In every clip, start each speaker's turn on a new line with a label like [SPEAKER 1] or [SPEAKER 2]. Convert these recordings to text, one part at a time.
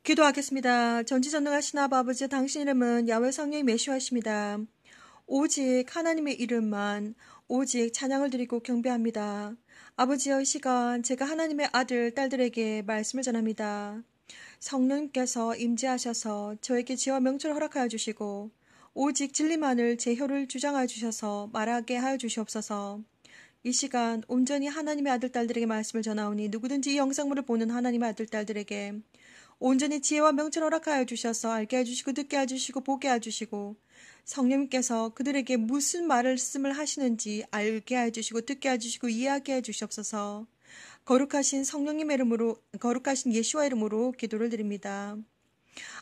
[SPEAKER 1] 기도하겠습니다. 전지전능하신 아버지, 당신 이름은 야훼 성령의 메시아이십니다. 오직 하나님의 이름만 오직 찬양을 드리고 경배합니다. 아버지여, 이 시간 제가 하나님의 아들, 딸들에게 말씀을 전합니다. 성령님께서 임재하셔서 저에게 지혜와 명철을 허락하여 주시고 오직 진리만을 제 혀를 주장하여 주셔서 말하게 하여 주시옵소서. 이 시간 온전히 하나님의 아들, 딸들에게 말씀을 전하오니 누구든지 이 영상물을 보는 하나님의 아들, 딸들에게 온전히 지혜와 명철을 허락하여 주셔서 알게 해주시고 듣게 해주시고 보게 해주시고 성령님께서 그들에게 무슨 말씀을 하시는지 알게 해주시고 듣게 해주시고 이해하게 해주시옵소서. 거룩하신 성령님의 이름으로, 거룩하신 예수와 이름으로 기도를 드립니다.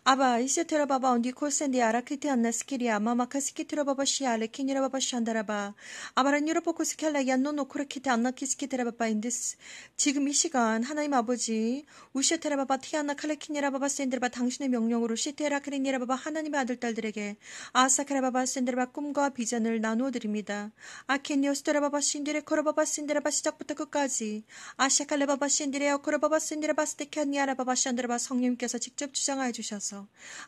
[SPEAKER 1] 아바 이세테라 바바 온디 코센디 아라키티 안나 스키리아 마마카 스키트라 바바 시아 레키니라 바바 샨다라바 아바란 유로포코 스켈라 얀노노 코레키테 안나 키스키테라 바바 인디스. 지금 이 시간 하나님 아버지 우시테라 바바 티안나 칼레키니라 바바 센드라바 당신의 명령으로 시테라 카리니라 바바 하나님의 아들 딸들에게 아사카라 바바 센드라바 꿈과 비전을 나누어 드립니다. 아케니오스테라 바바 신디레 코라 바바 센드라바 시작부터 끝까지 아샤칼레 바바 신디레 코라 바바 센드라바 스테카니아라 바바 샨드라바 성령님께서 직접 주장하여 주셔서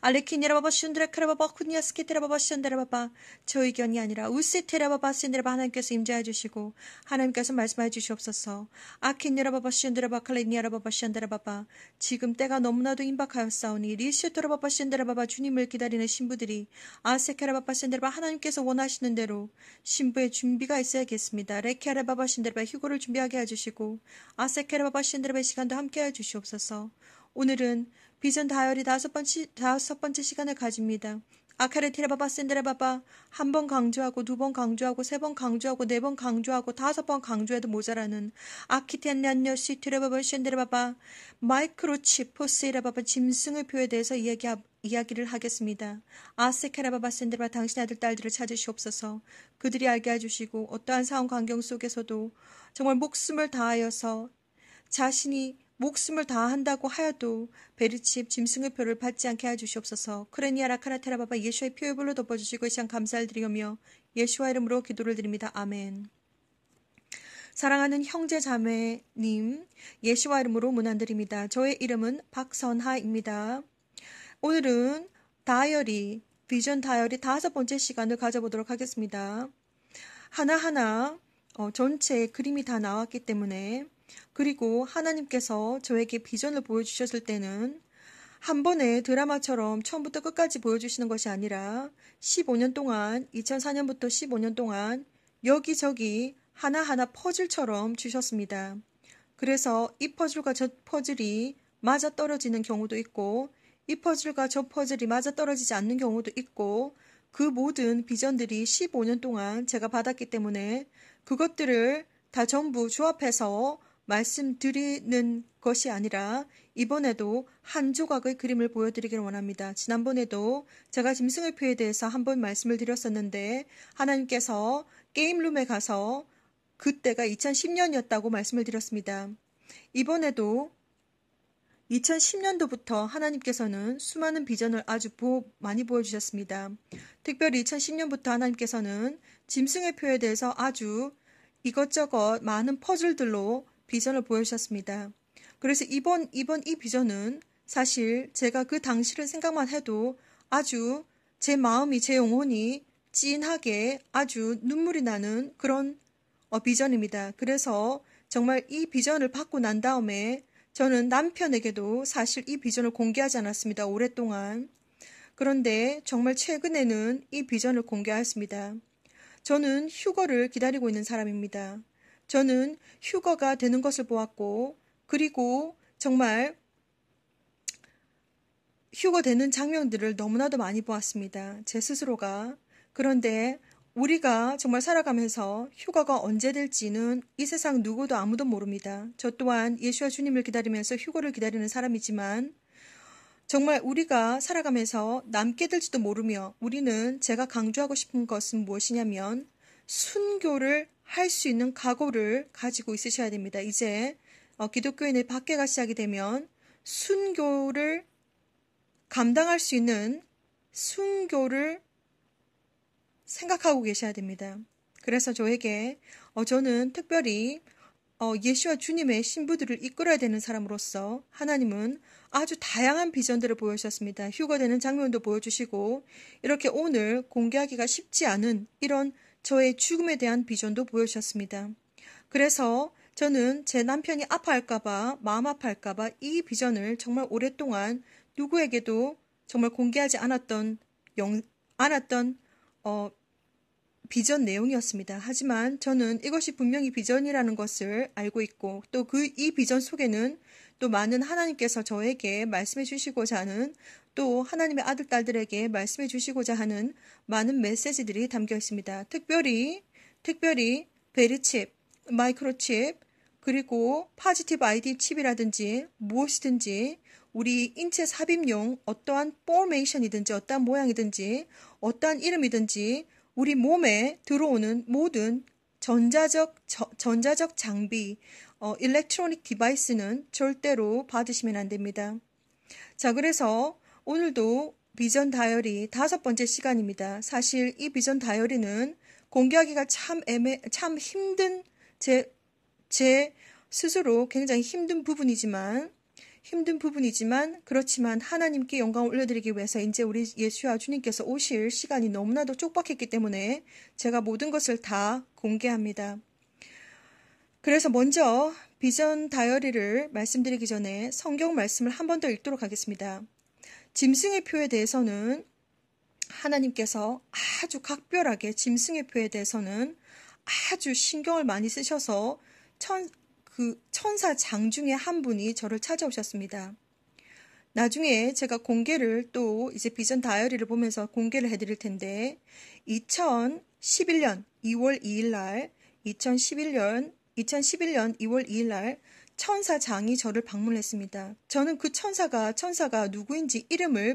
[SPEAKER 1] 알레키니라바바 슌드레크라바바 쿠니아스키테라바바 슌데라바바 저 의견이 아니라 우시테라바바 슌데라바 하나님께서 임재해 주시고 하나님께서 말씀해 주시옵소서. 아키니라바바 슌데라바 칼레니아라바바 슌데라바바 지금 때가 너무나도 임박하였사오니 리슈토라바바 슌데라바바 주님을 기다리는 신부들이 아세케라바바 슌데라바 하나님께서 원하시는 대로 신부의 준비가 있어야겠습니다. 레케라바바 슌데라바 휴고를 준비하게 해주시고 아세케라바바 슌데라바의 시간도 함께 해주시옵소서. 오늘은 비전 다이어리 다섯 번째 시간을 가집니다. 아카레티라바바 샌드라바바 한 번 강조하고 두 번 강조하고 세 번 강조하고 네 번 강조하고 다섯 번 강조해도 모자라는 아키텐란녀 시티라바바 샌드라바바 마이크로칩 포스이라바바 짐승의 표에 대해서 이야기를 하겠습니다. 아세케라바바 샌드라바 당신 아들 딸들을 찾으시옵소서. 그들이 알게 해주시고 어떠한 상황 환경 속에서도 정말 목숨을 다하여서 자신이 목숨을 다한다고 하여도 베르칩 짐승의 표를 받지 않게 해주시옵소서. 크레니아라 카라테라바바 예수의 표의 불로 덮어주시고 이 시간 감사를 드리며 예수와 이름으로 기도를 드립니다. 아멘. 사랑하는 형제 자매님, 예수와 이름으로 문안드립니다. 저의 이름은 박선하입니다. 오늘은 비전 다이어리 5번째 시간을 가져보도록 하겠습니다. 하나하나 전체 그림이 다 나왔기 때문에, 그리고 하나님께서 저에게 비전을 보여주셨을 때는 한 번의 드라마처럼 처음부터 끝까지 보여주시는 것이 아니라 15년 동안, 2004년부터 15년 동안 여기저기 하나하나 퍼즐처럼 주셨습니다. 그래서 이 퍼즐과 저 퍼즐이 맞아떨어지는 경우도 있고 이 퍼즐과 저 퍼즐이 맞아떨어지지 않는 경우도 있고, 그 모든 비전들이 15년 동안 제가 받았기 때문에 그것들을 다 전부 조합해서 말씀드리는 것이 아니라 이번에도 한 조각의 그림을 보여드리기를 원합니다. 지난번에도 제가 짐승의 표에 대해서 한번 말씀을 드렸었는데 하나님께서 게임룸에 가서 그때가 2010년이었다고 말씀을 드렸습니다. 이번에도 2010년도부터 하나님께서는 수많은 비전을 아주 많이 보여주셨습니다. 특별히 2010년부터 하나님께서는 짐승의 표에 대해서 아주 이것저것 많은 퍼즐들로 비전을 보여주셨습니다. 그래서 이번 이 비전은 사실 제가 그 당시를 생각만 해도 아주 제 마음이, 제 영혼이 찐하게 아주 눈물이 나는 그런 비전입니다. 그래서 정말 이 비전을 받고 난 다음에 저는 남편에게도 사실 이 비전을 공개하지 않았습니다. 오랫동안. 그런데 정말 최근에는 이 비전을 공개하였습니다. 저는 휴거를 기다리고 있는 사람입니다. 저는 휴거가 되는 것을 보았고, 그리고 정말 휴거되는 장면들을 너무나도 많이 보았습니다. 제 스스로가. 그런데 우리가 정말 살아가면서 휴거가 언제 될지는 이 세상 누구도 아무도 모릅니다. 저 또한 예수와 주님을 기다리면서 휴거를 기다리는 사람이지만 정말 우리가 살아가면서 남게 될지도 모르며, 우리는 제가 강조하고 싶은 것은 무엇이냐면 순교를 할 수 있는 각오를 가지고 있으셔야 됩니다. 이제 기독교인의 박해가 시작이 되면 순교를 감당할 수 있는 순교를 생각하고 계셔야 됩니다. 그래서 저에게 저는 특별히 예수와 주님의 신부들을 이끌어야 되는 사람으로서 하나님은 아주 다양한 비전들을 보여주셨습니다. 휴거되는 장면도 보여주시고 이렇게 오늘 공개하기가 쉽지 않은 이런 저의 죽음에 대한 비전도 보여주셨습니다. 그래서 저는 제 남편이 아파할까봐 마음 아파할까봐 이 비전을 정말 오랫동안 누구에게도 정말 공개하지 않았던 비전 내용이었습니다. 하지만 저는 이것이 분명히 비전이라는 것을 알고 있고 또 이 비전 속에는 또 많은 하나님께서 저에게 말씀해 주시고자 하는 또 하나님의 아들, 딸들에게 말씀해 주시고자 하는 많은 메시지들이 담겨 있습니다. 특별히 베리칩, 마이크로칩, 그리고 파지티브 아이디 칩이라든지 무엇이든지 우리 인체 삽입용 어떠한 포메이션이든지 어떠한 모양이든지 어떠한 이름이든지 우리 몸에 들어오는 모든 전자적 장비, 일렉트로닉 디바이스는 절대로 받으시면 안 됩니다. 자, 그래서 오늘도 비전 다이어리 5번째 시간입니다. 사실 이 비전 다이어리는 공개하기가 참 힘든 제 스스로 굉장히 힘든 부분이지만 그렇지만 하나님께 영광을 올려드리기 위해서 이제 우리 예수와 주님께서 오실 시간이 너무나도 촉박했기 때문에 제가 모든 것을 다 공개합니다. 그래서 먼저 비전 다이어리를 말씀드리기 전에 성경 말씀을 한 번 더 읽도록 하겠습니다. 짐승의 표에 대해서는 하나님께서 아주 각별하게 짐승의 표에 대해서는 아주 신경을 많이 쓰셔서 천사 장 중에 한 분이 저를 찾아오셨습니다. 나중에 제가 공개를 또 이제 비전 다이어리를 보면서 공개를 해드릴 텐데 2011년 2월 2일 날 2011년 2월 2일 날 천사장이 저를 방문했습니다. 저는 그 천사가 누구인지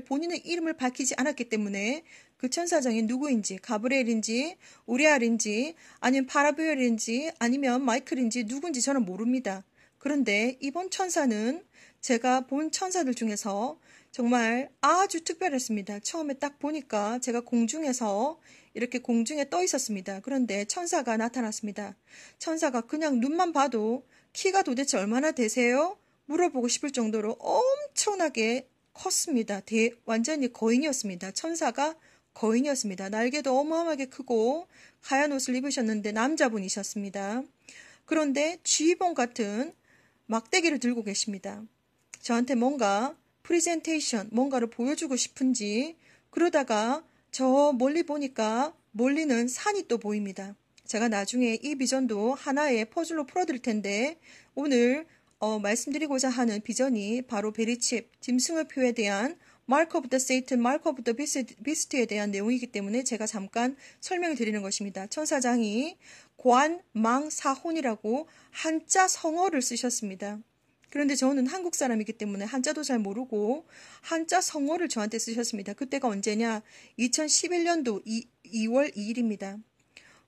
[SPEAKER 1] 본인의 이름을 밝히지 않았기 때문에 그 천사장이 누구인지, 가브리엘인지, 우리알인지, 아니면 파라비엘인지, 아니면 마이클인지 누군지 저는 모릅니다. 그런데 이번 천사는 제가 본 천사들 중에서 정말 아주 특별했습니다. 처음에 딱 보니까 제가 공중에서 이렇게 공중에 떠 있었습니다. 그런데 천사가 나타났습니다. 천사가 그냥 눈만 봐도 키가 도대체 얼마나 되세요? 물어보고 싶을 정도로 엄청나게 컸습니다. 완전히 거인이었습니다. 천사가 거인이었습니다. 날개도 어마어마하게 크고 하얀 옷을 입으셨는데 남자분이셨습니다. 그런데 쥐봉 같은 막대기를 들고 계십니다. 저한테 뭔가 프리젠테이션, 뭔가를 보여주고 싶은지 그러다가 저 멀리 보니까 멀리는 산이 또 보입니다. 제가 나중에 이 비전도 하나의 퍼즐로 풀어드릴 텐데 오늘 말씀드리고자 하는 비전이 바로 베리칩, 짐승의 표에 대한 마크 오브 더 세이튼, 마크 오브 더 비스트에 대한 내용이기 때문에 제가 잠깐 설명을 드리는 것입니다. 천사장이 관망사혼이라고 한자 성어를 쓰셨습니다. 그런데 저는 한국 사람이기 때문에 한자도 잘 모르고 한자 성어를 저한테 쓰셨습니다. 그때가 언제냐? 2011년도 2월 2일입니다.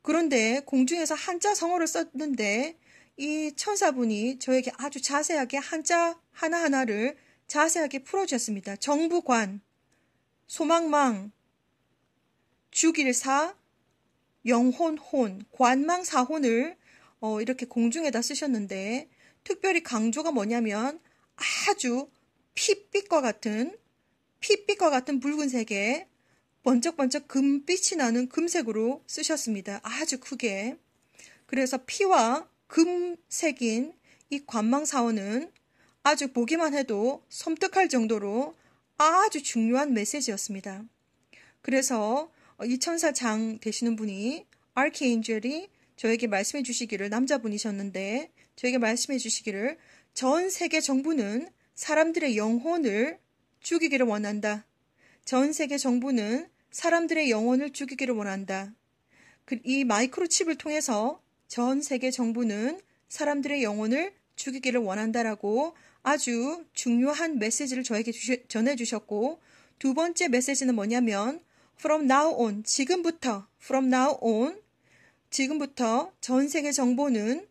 [SPEAKER 1] 그런데 공중에서 한자 성어를 썼는데 이 천사분이 저에게 아주 자세하게 한자 하나하나를 자세하게 풀어주셨습니다. 정부관, 소망망, 주길사, 영혼혼, 관망사혼을 이렇게 공중에다 쓰셨는데 특별히 강조가 뭐냐면 아주 핏빛과 같은 붉은색의 번쩍번쩍 금빛이 나는 금색으로 쓰셨습니다. 아주 크게. 그래서 피와 금색인 이 관망사원은 아주 보기만 해도 섬뜩할 정도로 아주 중요한 메시지였습니다. 그래서 이 천사장 되시는 분이 아르키엔젤이 저에게 말씀해 주시기를, 남자분이셨는데 저에게 말씀해 주시기를 전 세계 정부는 사람들의 영혼을 죽이기를 원한다. 전 세계 정부는 사람들의 영혼을 죽이기를 원한다. 이 마이크로칩을 통해서 전 세계 정부는 사람들의 영혼을 죽이기를 원한다라고 아주 중요한 메시지를 저에게 전해주셨고 두 번째 메시지는 뭐냐면 from now on, 지금부터 전 세계 정부는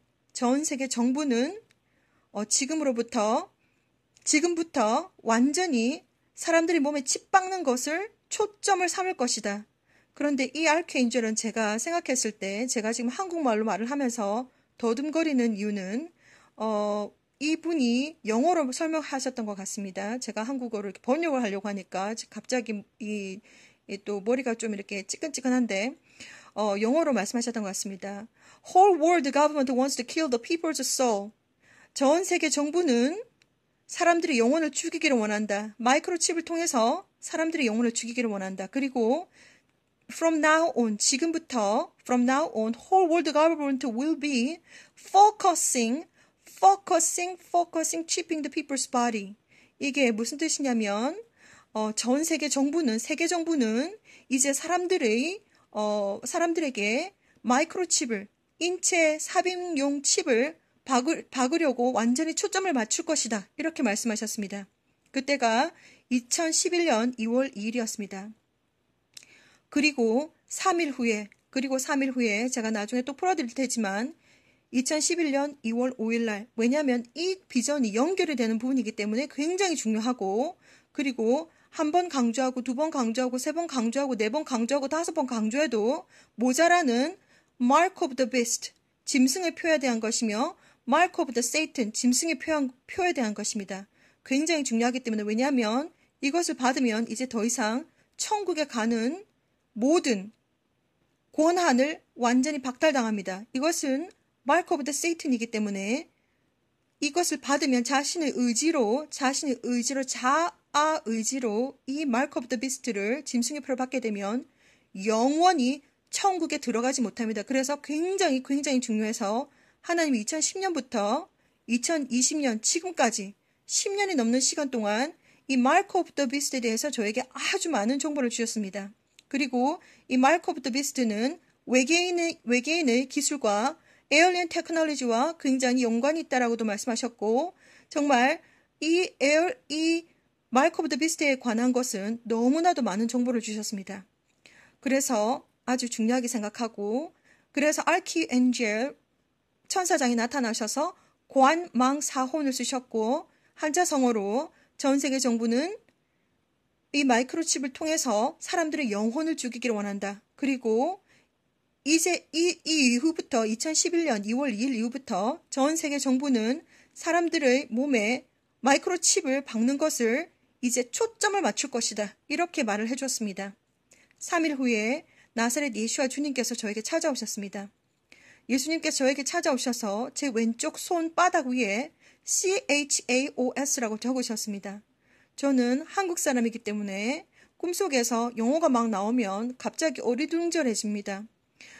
[SPEAKER 1] 지금부터 완전히 사람들이 몸에 칩 박는 것을 초점을 삼을 것이다. 그런데 이 아르케인젤은 제가 생각했을 때 제가 지금 한국말로 말을 하면서 더듬거리는 이유는 이분이 영어로 설명하셨던 것 같습니다. 제가 한국어를 이렇게 번역을 하려고 하니까 갑자기 또 머리가 좀 이렇게 찌끈찌끈한데 영어로 말씀하셨던 것 같습니다. Whole world government wants to kill the people's soul. 전 세계 정부는 사람들이 영혼을 죽이기를 원한다. 마이크로칩을 통해서 사람들이 영혼을 죽이기를 원한다. 그리고 from now on, 지금부터 from now on, whole world government will be focusing, chipping the people's body. 이게 무슨 뜻이냐면 전 세계 정부는 이제 사람들에게 마이크로칩을 인체 삽입용 칩을 박으려고 완전히 초점을 맞출 것이다. 이렇게 말씀하셨습니다. 그때가 2011년 2월 2일이었습니다. 그리고 3일 후에 제가 나중에 또 풀어드릴 테지만 2011년 2월 5일 날, 왜냐하면 이 비전이 연결이 되는 부분이기 때문에 굉장히 중요하고, 그리고 한 번 강조하고, 두 번 강조하고, 세 번 강조하고, 네 번 강조하고, 다섯 번 강조해도 모자라는 Mark of the Beast, 짐승의 표에 대한 것이며 Mark of the Satan, 짐승의 표에 대한 것입니다. 굉장히 중요하기 때문에, 왜냐하면 이것을 받으면 이제 더 이상 천국에 가는 모든 권한을 완전히 박탈당합니다. 이것은 Mark of the Satan이기 때문에 이것을 받으면 자신의 의지로 자아 의지로 이 Mark of the Beast를, 짐승의 표를 받게 되면 영원히 천국에 들어가지 못합니다. 그래서 굉장히 중요해서 하나님이 2010년부터 2020년 지금까지 10년이 넘는 시간 동안 이 Mark of the Beast에 대해서 저에게 아주 많은 정보를 주셨습니다. 그리고 이 Mark of the Beast는 외계인의 기술과 에얼리언 테크놀로지와 굉장히 연관이 있다라고도 말씀하셨고, 정말 이 Mark of the Beast에 관한 것은 너무나도 많은 정보를 주셨습니다. 그래서 아주 중요하게 생각하고, 그래서 아키엔젤 천사장이 나타나셔서 관망사혼을 쓰셨고, 한자성어로 전 세계 정부는 이 마이크로칩을 통해서 사람들의 영혼을 죽이기를 원한다. 그리고 이제 이 이후부터 2011년 2월 2일 이후부터 전 세계 정부는 사람들의 몸에 마이크로칩을 박는 것을 이제 초점을 맞출 것이다. 이렇게 말을 해주었습니다. 3일 후에 나사렛 예수와 주님께서 저에게 찾아오셨습니다. 예수님께서 저에게 찾아오셔서 제 왼쪽 손바닥 위에 CHAOS라고 적으셨습니다. 저는 한국 사람이기 때문에 꿈속에서 영어가 막 나오면 갑자기 어리둥절해집니다.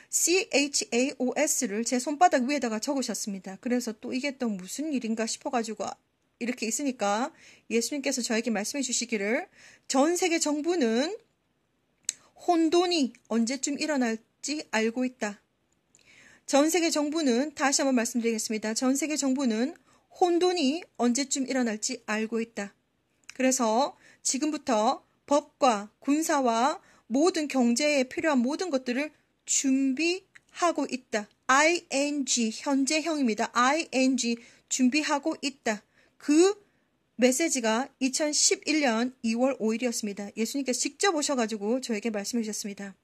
[SPEAKER 1] CHAOS를 제 손바닥 위에다가 적으셨습니다. 그래서 또 이게 또 무슨 일인가 싶어가지고 이렇게 있으니까 예수님께서 저에게 말씀해 주시기를, 전 세계 정부는 혼돈이 언제쯤 일어날지 알고 있다. 전 세계 정부는, 다시 한번 말씀드리겠습니다. 전 세계 정부는 혼돈이 언제쯤 일어날지 알고 있다. 그래서 지금부터 법과 군사와 모든 경제에 필요한 모든 것들을 준비하고 있다. ing, 현재형입니다. ing, 준비하고 있다. 그 메시지가 2011년 2월 5일이었습니다. 예수님께서 직접 오셔가지고 저에게 말씀해 주셨습니다.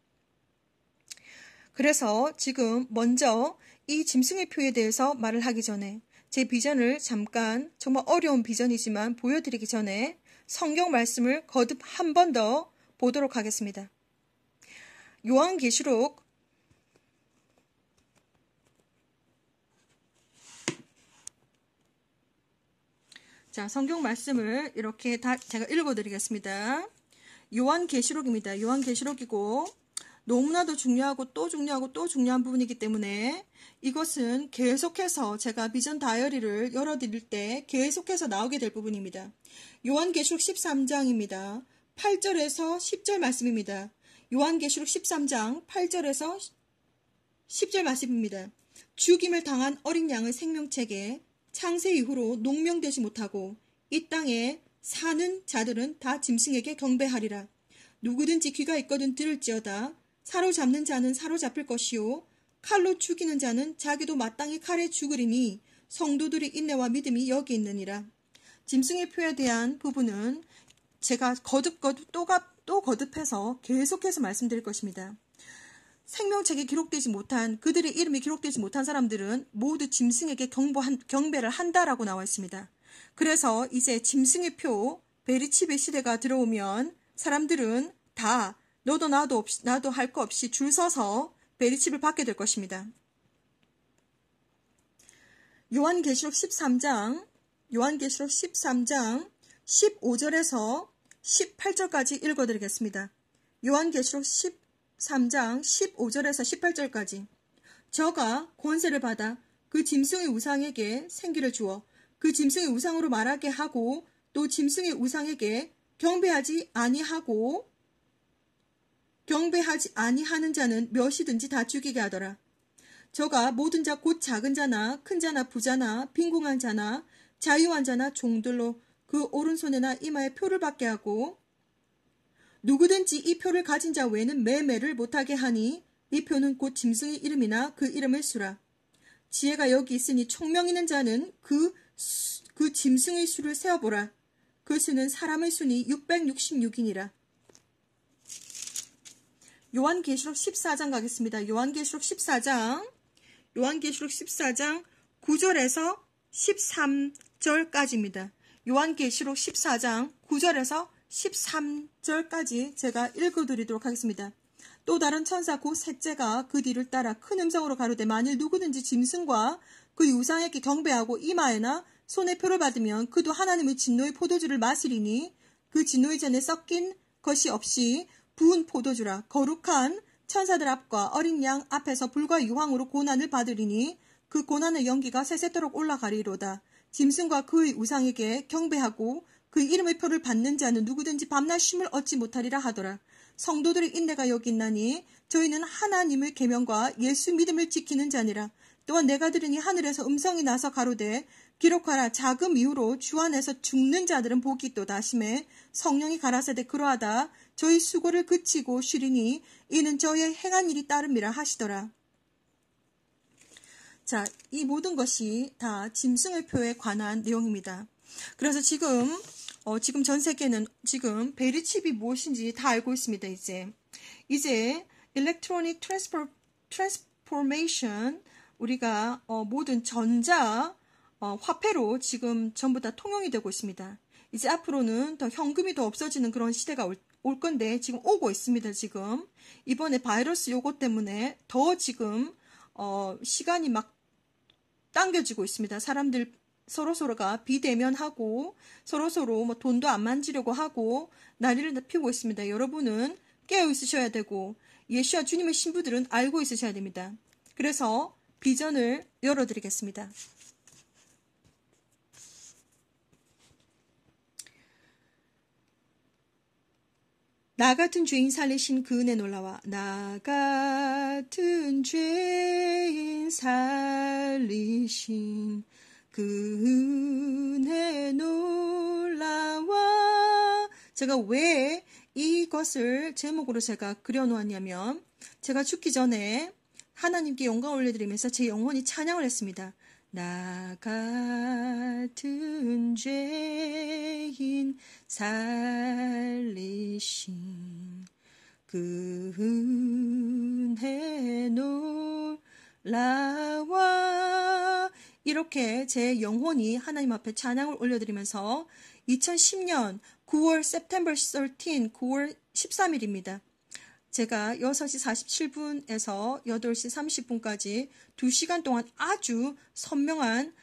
[SPEAKER 1] 그래서 지금 먼저 이 짐승의 표에 대해서 말을 하기 전에 제 비전을 잠깐, 정말 어려운 비전이지만 보여드리기 전에 성경 말씀을 거듭 한 번 더 보도록 하겠습니다. 요한계시록 '자, 성경 말씀을 이렇게 다 제가 읽어드리겠습니다. 요한계시록입니다. 요한계시록이고 너무나도 중요하고 또 중요한 부분이기 때문에 이것은 계속해서 제가 비전 다이어리를 열어드릴 때 계속해서 나오게 될 부분입니다. 요한계시록 13장입니다. 8절에서 10절 말씀입니다. 요한계시록 13장 8절에서 10절 말씀입니다. 죽임을 당한 어린 양의 생명책에 창세 이후로 농명되지 못하고 이 땅에 사는 자들은 다 짐승에게 경배하리라. 누구든지 귀가 있거든 들을지어다. 사로잡는 자는 사로잡힐 것이요 칼로 죽이는 자는 자기도 마땅히 칼에 죽으리니 성도들의 인내와 믿음이 여기 있느니라. 짐승의 표에 대한 부분은 제가 거듭 또 거듭해서 계속해서 말씀드릴 것입니다. 생명책에 기록되지 못한 그들의 이름이 기록되지 못한 사람들은 모두 짐승에게 경배를 한다라고 나와 있습니다. 그래서 이제 짐승의 표 베리칩의 시대가 들어오면 사람들은 다 너도 나도 할 거 없이 줄 서서 베리칩을 받게 될 것입니다. 요한계시록 13장 15절에서 18절까지 읽어드리겠습니다. 요한계시록 13장 15절에서 18절까지. 저가 권세를 받아 그 짐승의 우상에게 생기를 주어 그 짐승의 우상으로 말하게 하고 또 짐승의 우상에게 경배하지 아니하는 자는 몇이든지 다 죽이게 하더라. 저가 모든 자 곧 작은 자나 큰 자나 부자나 빈궁한 자나 자유한 자나 종들로 그 오른손에나 이마에 표를 받게 하고 누구든지 이 표를 가진 자 외에는 매매를 못하게 하니 이 표는 곧 짐승의 이름이나 그 이름을 수라. 지혜가 여기 있으니 총명 있는 자는 그 짐승의 수를 세어보라. 그 수는 사람의 수니 666이니라. 요한계시록 14장 가겠습니다. 요한계시록 14장 9절에서 13절까지입니다. 요한계시록 14장 9절에서 13절까지 제가 읽어드리도록 하겠습니다. 또 다른 천사 곧 셋째가 그 뒤를 따라 큰 음성으로 가로되 만일 누구든지 짐승과 그 우상에게 경배하고 이마에나 손에 표를 받으면 그도 하나님의 진노의 포도주를 마시리니 그 진노의 잔에 섞인 것이 없이 부은 포도주라. 거룩한 천사들 앞과 어린 양 앞에서 불과 유황으로 고난을 받으리니 그 고난의 연기가 세세토록 올라가리로다. 짐승과 그의 우상에게 경배하고 그 이름의 표를 받는 자는 누구든지 밤낮 쉼을 얻지 못하리라 하더라. 성도들의 인내가 여기 있나니 저희는 하나님의 계명과 예수 믿음을 지키는 자니라. 또한 내가 들으니 하늘에서 음성이 나서 가로되 기록하라. 자금 이후로 주 안에서 죽는 자들은 복이 있도다 하시매 성령이 가라사대 그러하다 저희 수고를 그치고 쉬리니 이는 저희의 행한 일이 따름이라 하시더라. 자, 이 모든 것이 다 짐승의 표에 관한 내용입니다. 그래서 지금 전 세계는 지금 베리칩이 무엇인지 다 알고 있습니다. 이제 일렉트로닉 트랜스포메이션 우리가 모든 전자 화폐로 지금 전부 다 통용이 되고 있습니다. 이제 앞으로는 더 현금이 더 없어지는 그런 시대가 올 건데 지금 오고 있습니다. 지금 이번에 바이러스 요거 때문에 더 지금 시간이 막 당겨지고 있습니다. 사람들 서로가 비대면하고 서로서로 뭐 돈도 안 만지려고 하고 난리를 피우고 있습니다. 여러분은 깨어 있으셔야 되고 예수와 주님의 신부들은 알고 있으셔야 됩니다. 그래서 비전을 열어드리겠습니다. 나 같은 죄인 살리신 그 은혜 놀라와 나 같은 죄인 살리신 그 은혜 놀라와. 제가 왜 이것을 제목으로 제가 그려놓았냐면 제가 죽기 전에 하나님께 영광 올려드리면서 제 영혼이 찬양을 했습니다. 나 같은 죄인 살리신 그 은혜 놀라와. 이렇게 제 영혼이 하나님 앞에 찬양을 올려드리면서 2010년 9월 September 13, 9월 13일입니다. 제가 6시 47분에서 8시 30분까지 2시간 동안 아주 선명한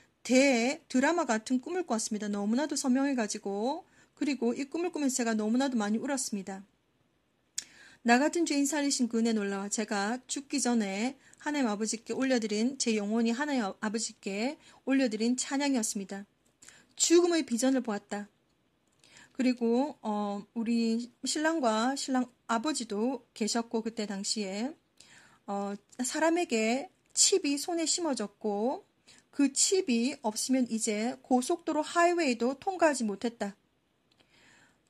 [SPEAKER 1] 드라마 같은 꿈을 꿨습니다. 너무나도 선명해가지고 그리고 이 꿈을 꾸면서 제가 너무나도 많이 울었습니다. 나 같은 죄인 살리신 그 은혜 놀라와. 제가 죽기 전에 하나님 아버지께 올려드린 제 영혼이 하나님 아버지께 올려드린 찬양이었습니다. 죽음의 비전을 보았다. 그리고 우리 신랑과 신랑 아버지도 계셨고 그때 당시에 사람에게 칩이 손에 심어졌고 그 칩이 없으면 이제 고속도로 하이웨이도 통과하지 못했다.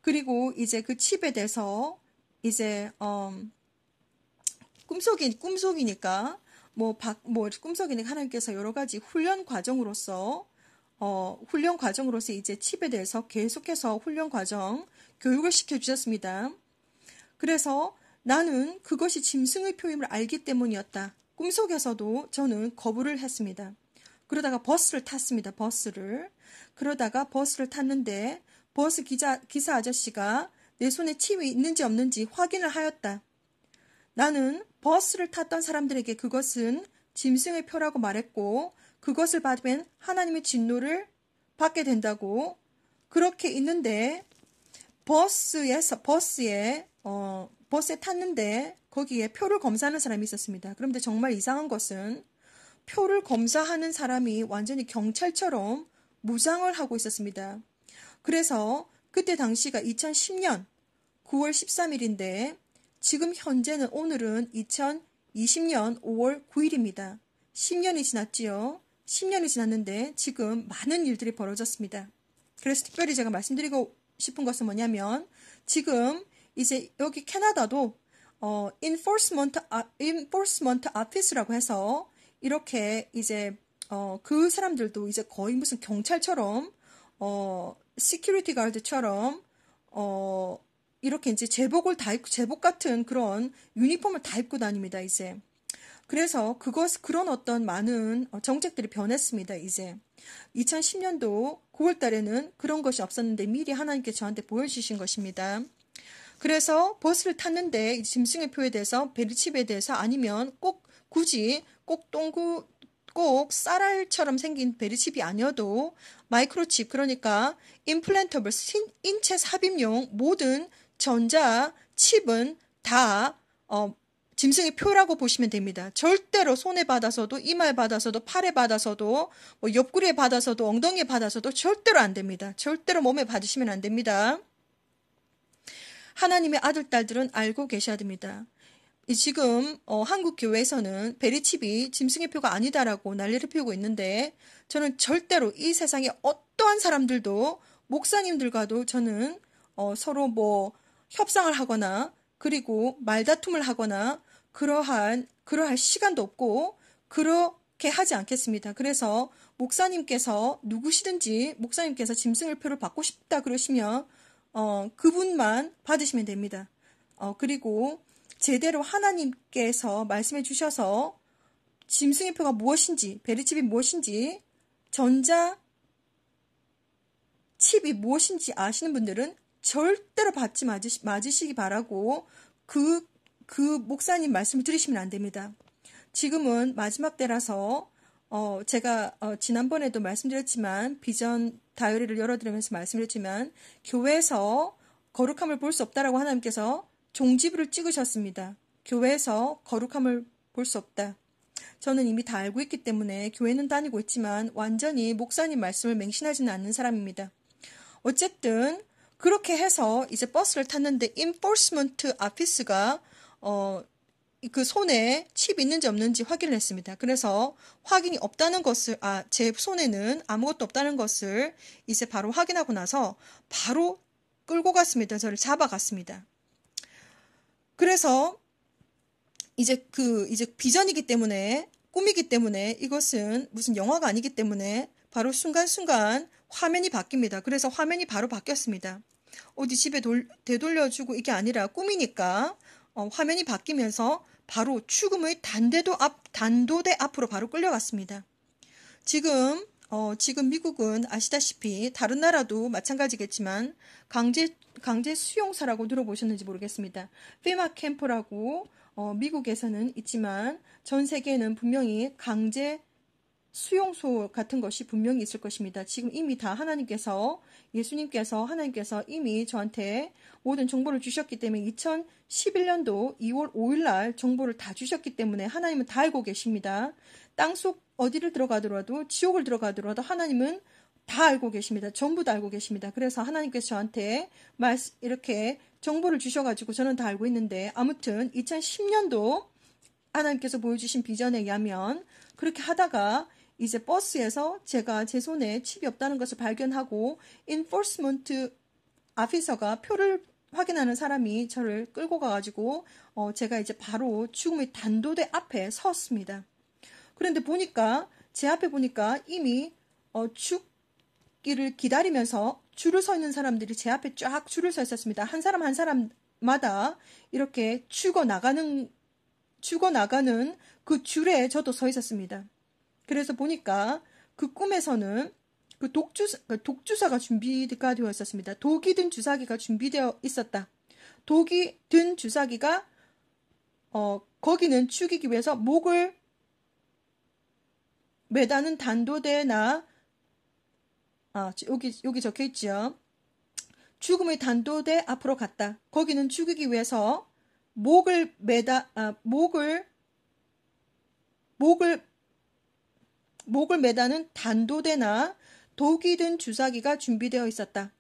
[SPEAKER 1] 그리고 이제 그 칩에 대해서 이제 꿈속이니까 꿈속이니까 하나님께서 여러 가지 훈련 과정으로서 이제 칩에 대해서 계속해서 교육을 시켜주셨습니다. 그래서 나는 그것이 짐승의 표임을 알기 때문이었다. 꿈속에서도 저는 거부를 했습니다. 그러다가 버스를 탔습니다. 그러다가 버스를 탔는데 버스 기사 아저씨가 내 손에 칩이 있는지 없는지 확인을 하였다. 나는 버스를 탔던 사람들에게 그것은 짐승의 표라고 말했고 그것을 받으면 하나님의 진노를 받게 된다고 그렇게 있는데 버스에 탔는데 거기에 표를 검사하는 사람이 있었습니다. 그런데 정말 이상한 것은 표를 검사하는 사람이 완전히 경찰처럼 무장을 하고 있었습니다. 그래서 그때 당시가 2010년 9월 13일인데 지금 현재는 오늘은 2020년 5월 9일입니다. 10년이 지났지요. 10년이 지났는데 지금 많은 일들이 벌어졌습니다. 그래서 특별히 제가 말씀드리고 싶은 것은 뭐냐면 지금 이제 여기 캐나다도 enforcement office라고 해서 이렇게 이제 그 사람들도 이제 거의 무슨 경찰처럼 시큐리티 가드처럼 이렇게 이제 제복 같은 그런 유니폼을 다 입고 다닙니다, 이제. 그래서 그런 어떤 많은 정책들이 변했습니다, 이제. 2010년도 9월 달에는 그런 것이 없었는데 미리 하나님께서 저한테 보여주신 것입니다. 그래서 버스를 탔는데 짐승의 표에 대해서 베리칩에 대해서 아니면 굳이 꼭 쌀알처럼 생긴 베리칩이 아니어도 마이크로칩 그러니까 임플란터블 인체 삽입용 모든 전자 칩은 다 짐승의 표라고 보시면 됩니다. 절대로 손에 받아서도 이마에 받아서도 팔에 받아서도 뭐 옆구리에 받아서도 엉덩이에 받아서도 절대로 안 됩니다. 절대로 몸에 받으시면 안 됩니다. 하나님의 아들 딸들은 알고 계셔야 됩니다. 지금 한국 교회에서는 베리칩이 짐승의 표가 아니다라고 난리를 피우고 있는데 저는 절대로 이 세상에 어떠한 사람들도 목사님들과도 저는 서로 뭐 협상을 하거나 그리고 말다툼을 하거나 그러할 시간도 없고 그렇게 하지 않겠습니다. 그래서 목사님께서 누구시든지 목사님께서 짐승의 표를 받고 싶다 그러시면 그분만 받으시면 됩니다. 그리고 제대로 하나님께서 말씀해 주셔서 짐승의 표가 무엇인지 베리칩이 무엇인지 전자 칩이 무엇인지 아시는 분들은 절대로 받지 맞으시기 바라고 그 목사님 말씀을 들으시면 안 됩니다. 지금은 마지막 때라서 제가 지난번에도 말씀드렸지만 비전 다이어리를 열어드리면서 말씀드렸지만 교회에서 거룩함을 볼 수 없다라고 하나님께서 종지부를 찍으셨습니다. 교회에서 거룩함을 볼 수 없다. 저는 이미 다 알고 있기 때문에 교회는 다니고 있지만 완전히 목사님 말씀을 맹신하지는 않는 사람입니다. 어쨌든 그렇게 해서 이제 버스를 탔는데 enforcement office가 그 손에 칩 있는지 없는지 확인을 했습니다. 그래서 확인이 없다는 것을 제 손에는 아무것도 없다는 것을 이제 바로 확인하고 나서 바로 끌고 갔습니다. 저를 잡아갔습니다. 그래서 이제 비전이기 때문에 꿈이기 때문에 이것은 무슨 영화가 아니기 때문에 바로 순간순간 화면이 바뀝니다. 그래서 화면이 바로 바뀌었습니다. 어디 집에 되돌려주고 이게 아니라 꿈이니까 화면이 바뀌면서 바로 죽음의 단도대 앞으로 바로 끌려갔습니다. 지금 미국은 아시다시피 다른 나라도 마찬가지겠지만 강제 수용소라고 들어보셨는지 모르겠습니다. 페마 캠프라고 미국에서는 있지만 전 세계에는 분명히 강제 수용소 같은 것이 분명히 있을 것입니다. 지금 이미 다 하나님께서 이미 저한테 모든 정보를 주셨기 때문에 2011년도 2월 5일 날 정보를 다 주셨기 때문에 하나님은 다 알고 계십니다. 땅속 어디를 들어가더라도 지옥을 들어가더라도 하나님은 다 알고 계십니다. 전부 다 알고 계십니다. 그래서 하나님께서 저한테 이렇게 정보를 주셔가지고 저는 다 알고 있는데 아무튼 2010년도 하나님께서 보여주신 비전에 의하면 그렇게 하다가 이제 버스에서 제가 제 손에 칩이 없다는 것을 발견하고 enforcement officer가 표를 확인하는 사람이 저를 끌고 가가지고 제가 이제 바로 죽음의 단도대 앞에 섰습니다. 그런데 제 앞에 보니까 이미 죽기를 기다리면서 줄을 서 있는 사람들이 제 앞에 쫙 줄을 서 있었습니다. 한 사람 한 사람을 마다 이렇게 죽어나가는 그 줄에 저도 서 있었습니다. 그래서 보니까 그 꿈에서는 그 독주사가 준비가 되어 있었습니다. 독이 든 주사기가 준비되어 있었다. 독이 든 주사기가 거기는 죽이기 위해서 목을 매다는 단도대나 여기 적혀 있죠. 죽음의 단도대 앞으로 갔다. 거기는 죽이기 위해서 목을 매다는 단도대나 독이 든 주사기가 준비되어 있었다.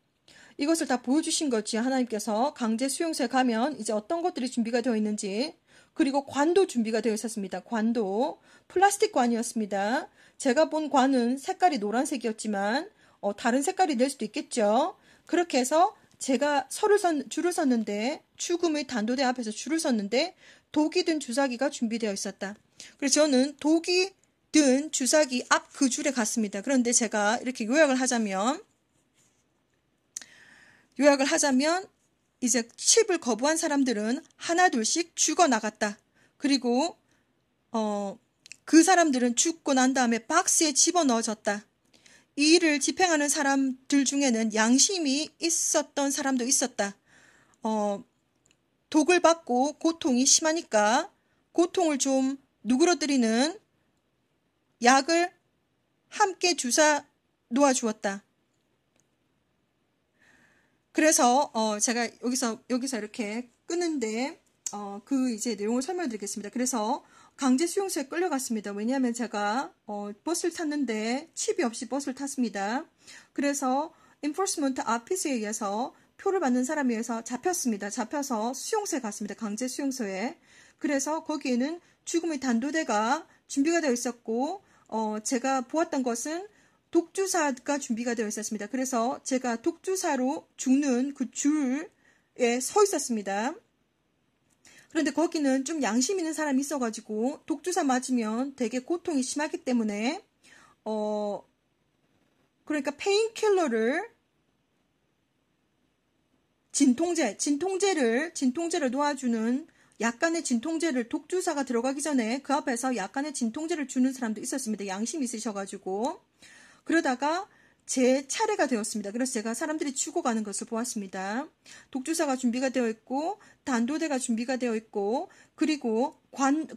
[SPEAKER 1] 이것을 다 보여주신 거지. 하나님께서 강제 수용소에 가면 이제 어떤 것들이 준비가 되어 있는지. 그리고 관도 준비가 되어 있었습니다. 관도 플라스틱 관이었습니다. 제가 본 관은 색깔이 노란색이었지만 다른 색깔이 될 수도 있겠죠. 그렇게 해서 제가 줄을 섰는데, 죽음의 단도대 앞에서 줄을 섰는데 독이 든 주사기가 준비되어 있었다. 그래서 저는 독이 든 주사기 앞 그 줄에 갔습니다. 그런데 제가 이렇게 요약을 하자면 이제 칩을 거부한 사람들은 하나둘씩 죽어나갔다. 그리고 그 사람들은 죽고 난 다음에 박스에 집어넣어졌다. 이 일을 집행하는 사람들 중에는 양심이 있었던 사람도 있었다. 독을 받고 고통이 심하니까 고통을 좀 누그러뜨리는 약을 함께 주사 놓아주었다. 그래서 제가 여기서 이렇게 끊는데 그 이제 내용을 설명드리겠습니다. 그래서 강제 수용소에 끌려갔습니다. 왜냐하면 제가 버스를 탔는데 칩이 없이 버스를 탔습니다. 그래서 enforcement office에 의해서 표를 받는 사람에 의해서 잡혔습니다. 잡혀서 수용소에 갔습니다. 강제 수용소에. 그래서 거기에는 죽음의 단도대가 준비가 되어 있었고 제가 보았던 것은 독주사가 준비가 되어 있었습니다. 그래서 제가 독주사로 죽는 그 줄에 서 있었습니다. 그런데 거기는 좀 양심 있는 사람이 있어가지고 독주사 맞으면 되게 고통이 심하기 때문에 그러니까 페인킬러를 진통제를 놓아주는 약간의 진통제를 독주사가 들어가기 전에 그 앞에서 약간의 진통제를 주는 사람도 있었습니다. 양심이 있으셔가지고. 그러다가 제 차례가 되었습니다. 그래서 제가 사람들이 죽어가는 것을 보았습니다. 독주사가 준비가 되어 있고 단도대가 준비가 되어 있고 그리고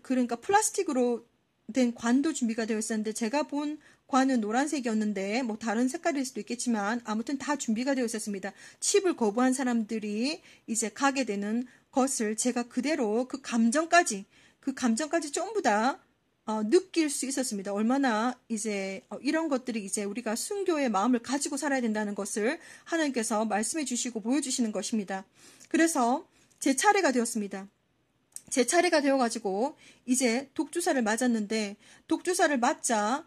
[SPEAKER 1] 그러니까 플라스틱으로 된 관도 준비가 되어 있었는데 제가 본 관은 노란색이었는데 뭐 다른 색깔일 수도 있겠지만 아무튼 다 준비가 되어 있었습니다. 칩을 거부한 사람들이 이제 가게 되는 것을 제가 그대로 그 감정까지 전부 다 느낄 수 있었습니다. 얼마나 이제 이런 것들이 이제 우리가 순교의 마음을 가지고 살아야 된다는 것을 하나님께서 말씀해 주시고 보여주시는 것입니다. 그래서 제 차례가 되었습니다. 제 차례가 되어가지고 이제 독주사를 맞았는데 독주사를 맞아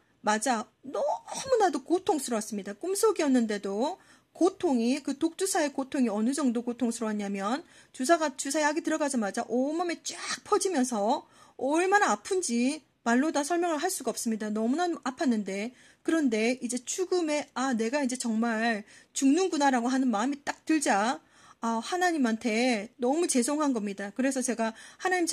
[SPEAKER 1] 너무나도 고통스러웠습니다. 꿈속이었는데도 그 독주사의 고통이 어느 정도 고통스러웠냐면 주사약이 들어가자마자 온몸에 쫙 퍼지면서 얼마나 아픈지 말로 다 설명을 할 수가 없습니다. 너무나 아팠는데 그런데 이제 죽음에 내가 이제 정말 죽는구나라고 하는 마음이 딱 들자 하나님한테 너무 죄송한 겁니다. 그래서 제가 하나님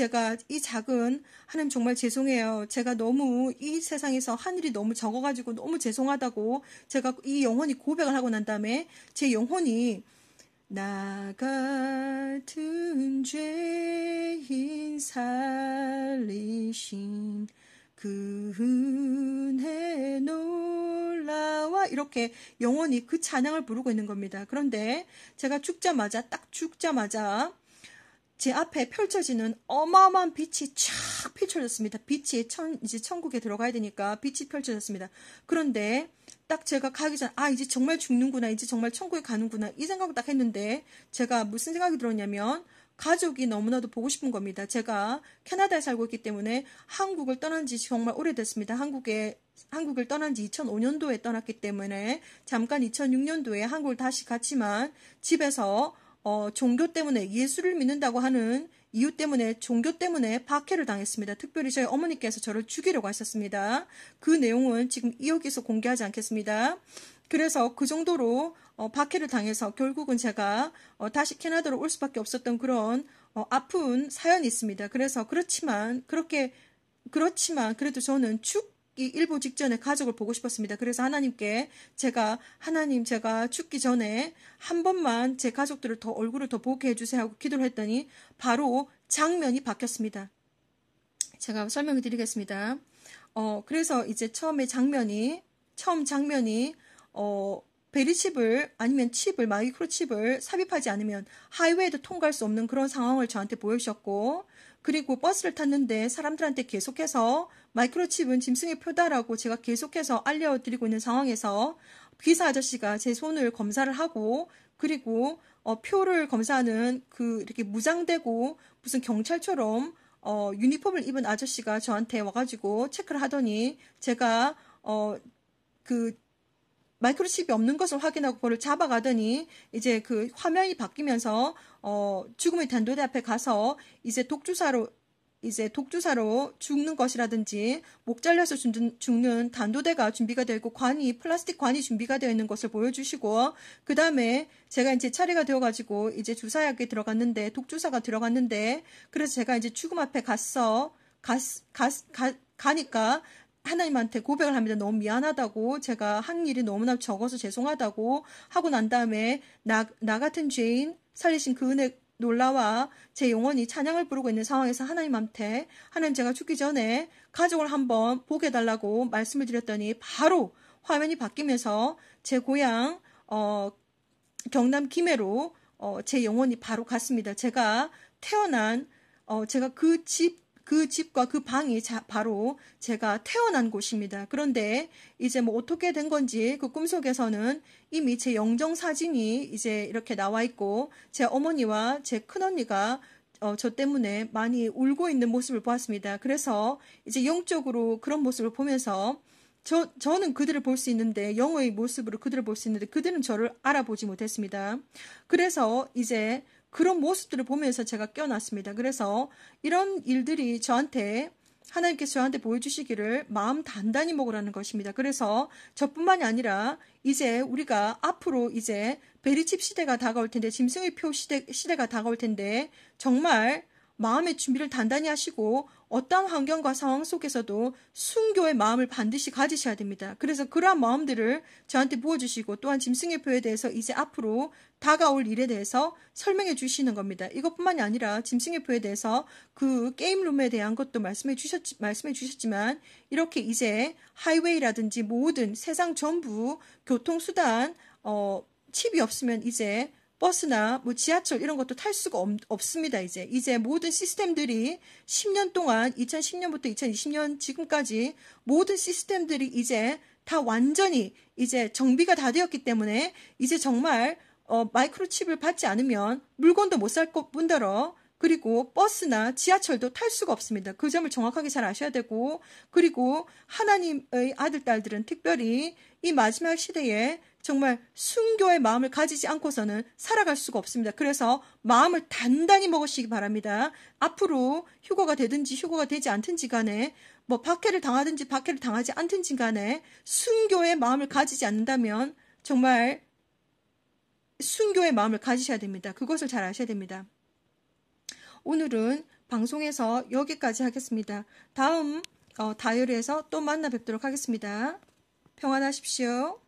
[SPEAKER 1] 정말 죄송해요. 제가 너무 이 세상에서 한 일이 너무 적어가지고 너무 죄송하다고 제가 이 영혼이 고백을 하고 난 다음에 제 영혼이 나 같은 죄인 살리신 그 은혜 놀라와 이렇게 영원히 그 찬양을 부르고 있는 겁니다. 그런데 제가 죽자마자 제 앞에 펼쳐지는 어마어마한 빛이 쫙 펼쳐졌습니다. 빛이 이제 천국에 들어가야 되니까 빛이 펼쳐졌습니다. 그런데 딱 제가 가기 전 이제 정말 죽는구나, 이제 정말 천국에 가는구나 이 생각을 딱 했는데 제가 무슨 생각이 들었냐면 가족이 너무나도 보고 싶은 겁니다. 제가 캐나다에 살고 있기 때문에 한국을 떠난 지 정말 오래됐습니다. 한국을 떠난 지 2005년도에 떠났기 때문에 잠깐 2006년도에 한국을 다시 갔지만 집에서 종교 때문에 예수를 믿는다고 하는 이유 때문에 종교 때문에 박해를 당했습니다. 특별히 저희 어머니께서 저를 죽이려고 하셨습니다. 그 내용은 지금 여기서 공개하지 않겠습니다. 그래서 그 정도로 박해를 당해서 결국은 제가 다시 캐나다로 올 수밖에 없었던 그런 아픈 사연이 있습니다. 그래서 그렇지만 그래도 저는 죽기 일보 직전에 가족을 보고 싶었습니다. 그래서 하나님께 하나님 제가 죽기 전에 한 번만 제 가족들을 더 얼굴을 더 보게 해주세요 하고 기도를 했더니 바로 장면이 바뀌었습니다. 제가 설명을 드리겠습니다. 그래서 이제 처음 장면이 베리칩을 아니면 마이크로칩을 삽입하지 않으면 하이웨이도 통과할 수 없는 그런 상황을 저한테 보여주셨고, 그리고 버스를 탔는데 사람들한테 계속해서 마이크로칩은 짐승의 표다라고 제가 계속해서 알려드리고 있는 상황에서 기사 아저씨가 제 손을 검사를 하고, 그리고 표를 검사하는 이렇게 무장되고 무슨 경찰처럼 유니폼을 입은 아저씨가 저한테 와가지고 체크를 하더니 제가 마이크로칩이 없는 것을 확인하고 그걸 잡아가더니 이제 그 화면이 바뀌면서 죽음의 단도대 앞에 가서 이제 독주사로 죽는 것이라든지 목 잘려서 죽는 단도대가 준비가 되어 있고 플라스틱 관이 준비가 되어 있는 것을 보여주시고, 그 다음에 제가 이제 차례가 되어가지고 이제 주사약에 독주사가 들어갔는데, 그래서 제가 이제 죽음 앞에 가니까 하나님한테 고백을 합니다. 너무 미안하다고, 제가 한 일이 너무나 적어서 죄송하다고 하고 난 다음에 나 같은 죄인 살리신 그 은혜 놀라와 제 영혼이 찬양을 부르고 있는 상황에서 하나님 제가 죽기 전에 가족을 한번 보게 해달라고 말씀을 드렸더니 바로 화면이 바뀌면서 제 고향 경남 김해로 제 영혼이 바로 갔습니다. 제가 태어난 제가 그 집과 그 방이 바로 제가 태어난 곳입니다. 그런데 이제 뭐 어떻게 된 건지 그 꿈속에서는 이미 제 영정 사진이 이제 이렇게 나와 있고, 제 어머니와 제 큰언니가 저 때문에 많이 울고 있는 모습을 보았습니다. 그래서 이제 영적으로 그런 모습을 보면서 저는 그들을 볼 수 있는데, 영의 모습으로 그들을 볼 수 있는데 그들은 저를 알아보지 못했습니다. 그래서 이제 그런 모습들을 보면서 제가 깨어났습니다. 그래서 이런 일들이 하나님께서 저한테 보여주시기를 마음 단단히 먹으라는 것입니다. 그래서 저뿐만이 아니라 이제 우리가 앞으로 이제 베리칩 시대가 다가올 텐데, 짐승의 표 시대가 다가올 텐데, 정말 마음의 준비를 단단히 하시고 어떠한 환경과 상황 속에서도 순교의 마음을 반드시 가지셔야 됩니다. 그래서 그러한 마음들을 저한테 부어주시고, 또한 짐승의 표에 대해서 이제 앞으로 다가올 일에 대해서 설명해 주시는 겁니다. 이것뿐만이 아니라 짐승의 표에 대해서 그 게임룸에 대한 것도 말씀해 주셨지만, 이렇게 이제 하이웨이라든지 모든 세상 전부 교통수단 칩이 없으면 이제 버스나 뭐 지하철 이런 것도 탈 수가 없습니다. 이제 모든 시스템들이 10년 동안 2010년부터 2020년 지금까지 모든 시스템들이 이제 다 완전히 이제 정비가 다 되었기 때문에 이제 정말 마이크로칩을 받지 않으면 물건도 못 살 뿐더러, 그리고 버스나 지하철도 탈 수가 없습니다. 그 점을 정확하게 잘 아셔야 되고, 그리고 하나님의 아들, 딸들은 특별히 이 마지막 시대에 정말 순교의 마음을 가지지 않고서는 살아갈 수가 없습니다. 그래서 마음을 단단히 먹으시기 바랍니다. 앞으로 휴거가 되든지 휴거가 되지 않든지 간에, 뭐 박해를 당하든지 박해를 당하지 않든지 간에 순교의 마음을 가지지 않는다면 정말 순교의 마음을 가지셔야 됩니다. 그것을 잘 아셔야 됩니다. 오늘은 방송에서 여기까지 하겠습니다. 다음 다이어리에서 또 만나 뵙도록 하겠습니다. 평안하십시오.